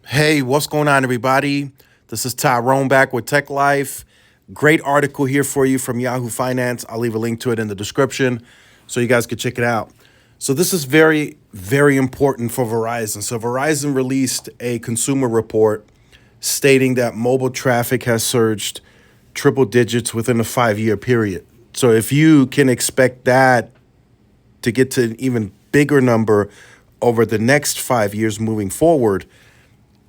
Hey, what's going on, everybody? This is Tyrone back with Tech Life. Great article here for you from Yahoo Finance. I'll leave a link to it in the description so you guys can check it out. So, this is very, very important for Verizon. So, Verizon released a consumer report stating that mobile traffic has surged triple digits within a 5 year period. So, if you can expect that to get to an even bigger number over the next 5 years moving forward,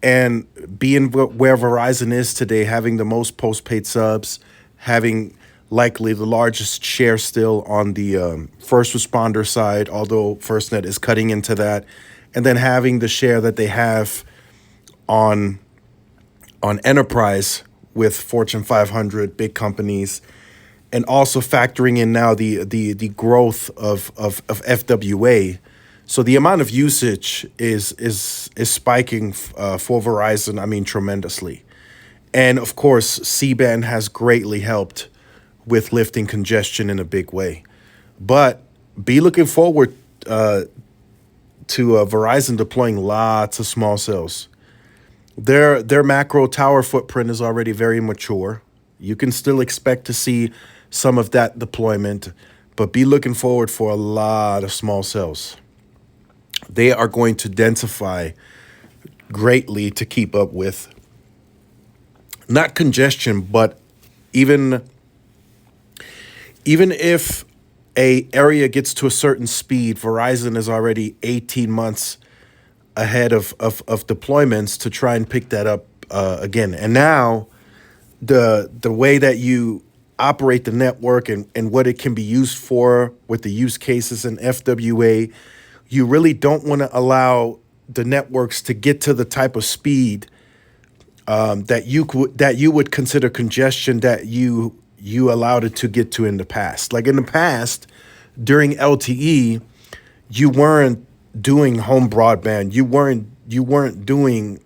and being where Verizon is today, having the most postpaid subs, having likely the largest share still on the first responder side, although FirstNet is cutting into that, and then having the share that they have on enterprise with Fortune 500 big companies, and also factoring in now the growth of FWA. So the amount of usage is spiking for Verizon. I mean, tremendously, and of course, C-band has greatly helped with lifting congestion in a big way. But be looking forward to Verizon deploying lots of small cells. Their macro tower footprint is already very mature. You can still expect to see some of that deployment, but be looking forward for a lot of small cells. They are going to densify greatly to keep up with not congestion, but even even if a area gets to a certain speed, Verizon is already 18 months ahead of deployments to try and pick that up again. And now the way that you operate the network and what it can be used for with the use cases in FWA, you really don't want to allow the networks to get to the type of speed that you would consider congestion that you allowed it to get to in the past. Like in the past, during LTE, you weren't doing home broadband. You weren't doing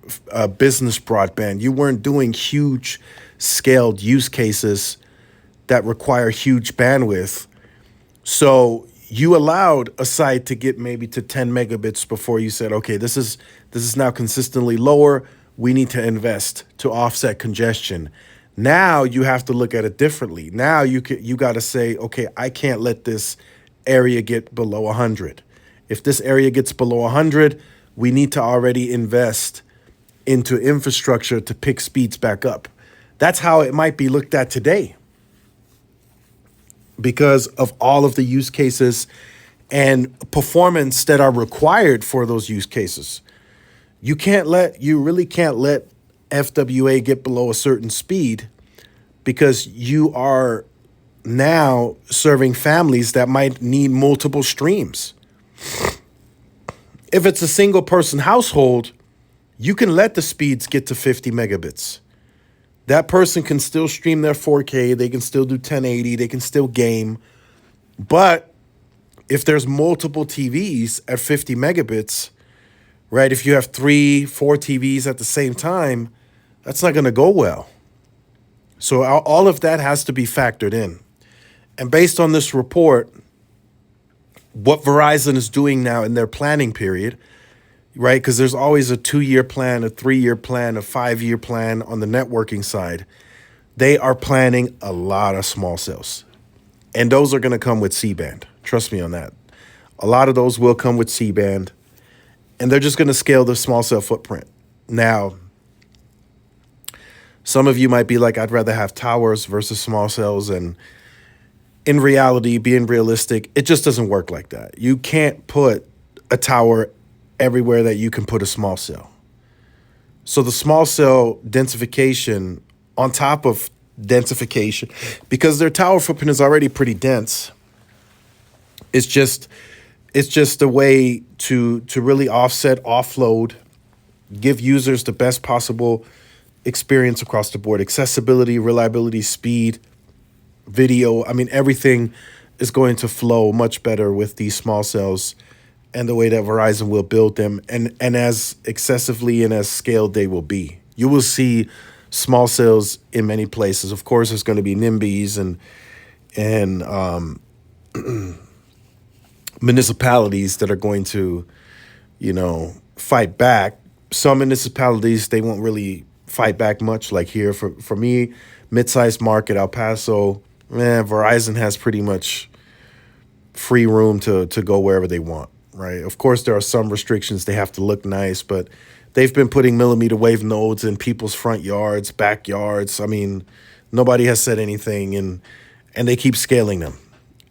business broadband. You weren't doing huge scaled use cases that require huge bandwidth. So you allowed a site to get maybe to 10 megabits before you said, okay, this is now consistently lower. We need to invest to offset congestion. Now you have to look at it differently. Now you got to say, okay, I can't let this area get below 100. If this area gets below 100, we need to already invest into infrastructure to pick speeds back up. That's how it might be looked at today because of all of the use cases and performance that are required for those use cases. You really can't let FWA get below a certain speed because you are now serving families that might need multiple streams. If it's a single person household, you can let the speeds get to 50 megabits. That person can still stream their 4K, they can still do 1080, they can still game. But if there's multiple TVs at 50 megabits, right? If you have 3, 4 TVs at the same time, that's not going to go well. So all of that has to be factored in. And based on this report, what Verizon is doing now in their planning period, right? Because there's always a 2 year plan, a 3 year plan, a 5 year plan on the networking side. They are planning a lot of small cells. And those are going to come with C-band. Trust me on that. A lot of those will come with C-band. And they're just going to scale the small cell footprint. Now, some of you might be like, I'd rather have towers versus small cells. And in reality, being realistic, it just doesn't work like that. You can't put a tower everywhere that you can put a small cell. So the small cell densification on top of densification, because their tower footprint is already pretty dense, it's just a way to really offset, offload, give users the best possible experience across the board. Accessibility, reliability, speed, video. I mean, everything is going to flow much better with these small cells and the way that Verizon will build them and as excessively and as scaled they will be. You will see small cells in many places. Of course, there's going to be NIMBYs and municipalities that are going to, fight back. Some municipalities, they won't really fight back much. Like here, for me, mid-sized market, El Paso, man, Verizon has pretty much free room to go wherever they want, right? Of course, there are some restrictions. They have to look nice, but they've been putting millimeter wave nodes in people's front yards, backyards. I mean, nobody has said anything, and they keep scaling them.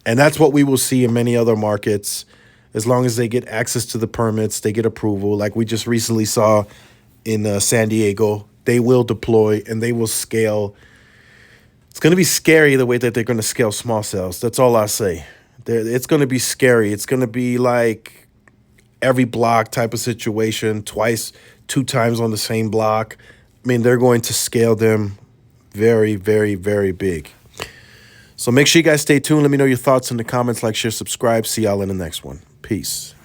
And that's what we will see in many other markets. As long as they get access to the permits, they get approval. Like we just recently saw in San Diego, they will deploy and they will scale. It's going to be scary the way that they're going to scale small cells. That's all I say. It's going to be scary. It's going to be like every block type of situation, twice, 2 times on the same block. I mean, they're going to scale them very, very, very big. So make sure you guys stay tuned. Let me know your thoughts in the comments. Like, share, subscribe. See y'all in the next one. Peace.